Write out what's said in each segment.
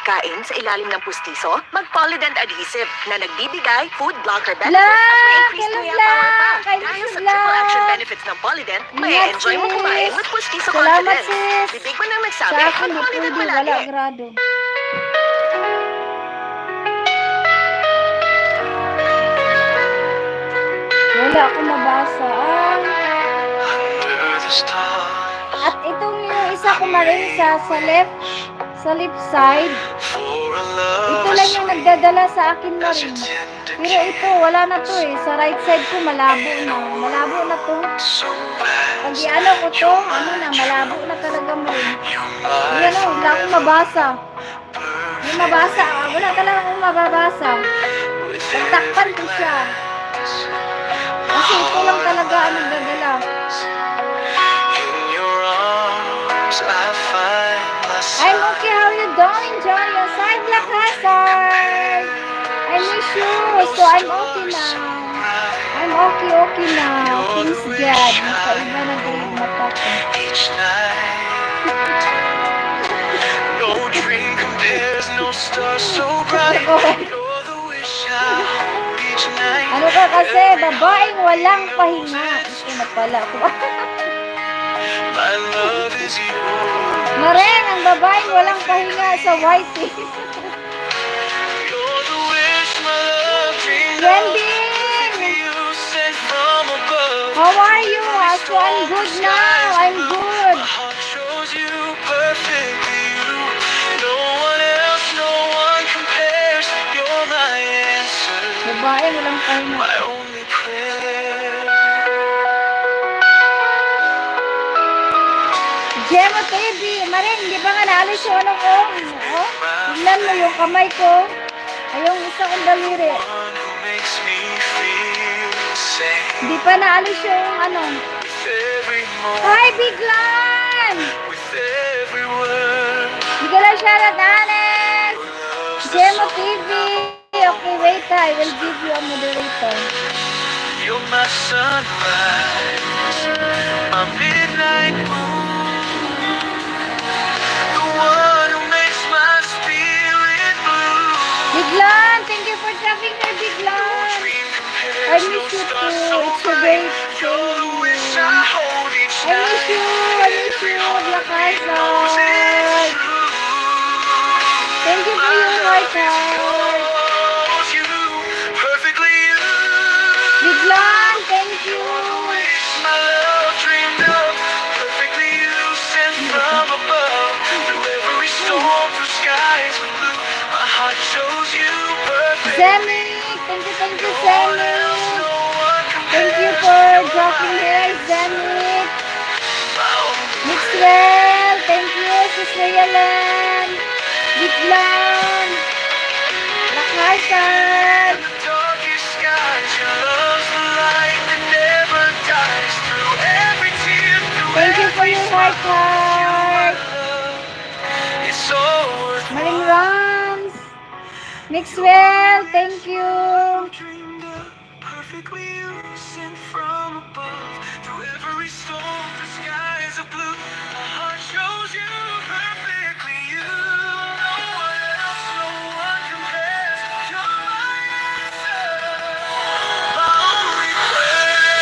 pagkain sa ilalim ng pustiso? Mag-Polident Adhesive na nagbibigay food blocker benefit La! at may increased Kailan kuya la? power pa. Kailan Dahil sa la? triple action benefits ng Polident, may Ingat, enjoy mo sis. kumain with pustiso Salamat, confidence. sis. Bibig mo nang nagsabi, Sa akin na mag-Polident pwede, palagi. wala grado. Wala akong mabasa. At itong yung isa ko marin sa left side. Ito lang yung nagdadala sa akin marin. Pero ito, wala na to eh. Sa right side ko, malabo na. Malabo na to. Pag ano ko to, malabo na talaga marin. Yan o, wala akong mabasa. May mabasa. Wala talaga akong mababasa. Pagtakpan ko siya. Kasi ito lang talaga ang nagdadala. I'm okay, how you doing, Joyous? Hi, Black Hazard! I miss you, so I'm okay now. I'm okay now. Please, God. Nakaiba na din yung mata ko. No dream compares, no star so bright. You're the wish I hold each night. Ano ka kasi, babaeng walang pahinga. Ito na pala ko. My love is you. Maren, ang babaeng walang pahinga sa whitey. You're the wish my love dreamed of. Wendy! You sent from above. How are you? So I'm good now. I'm good. My heart shows you perfectly you. No one else, no one compares. You're my answer, Babaeng walang pahinga. my only prayer. Gemma TV, Maring, di ba nga naalis yung ano ko? Oh, tignan mo yung kamay ko. Ay, yung isa kong daliri. One who makes me feel safe. Di pa naalis yung ano. With every moment, Hi, Biglan! with every word. Bigla siya na Alex! Love's the Gemma soul. TV. Okay, wait, I will give you a moderator. You're my sunrise, my midnight moon, the one who makes my spirit blue. Biglan, thank you for dropping there, Biglan. Dream I compares, no miss you star too. so It's a bright. great You're the wish I hold each I miss you. night. I miss you, Black Hazard. Thank you for your heart, heart. Knows you perfectly. You. Biglan, thank you. My love dreamed of, perfectly you sent from above. Through every storm, through skies of blue, my heart shows you perfect. Zemi, thank you, Zemi. No one Thank you compares for to dropping here, Zemi. my only Mixwell, thank you, Sister Yalen. Biglan, Black Hazard. the darkest skies. Your love's the light that never dies. Through every tear, through Thank you for every your heart, heart. love, it's all worth Maring Rams. Mixwell, thank you. dreamed of, perfectly you sent from above. Through every storm, the skies are blue. My heart shows you perfectly you. No one else, no one compares. You're my answer, my only prayer.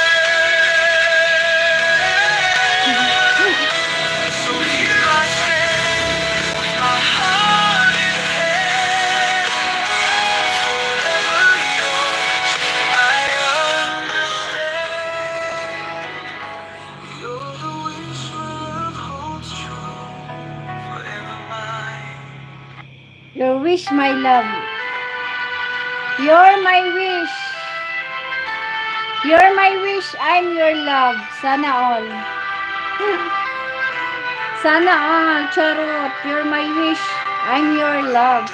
So here I stand, with my heart in hand. Forever yours, I understand. You're the wish my love holds true. Forever mine. Your wish, my love. You're my wish. You're my wish, I'm your love. Sana all. Sana all, charot. You're my wish, I'm your love.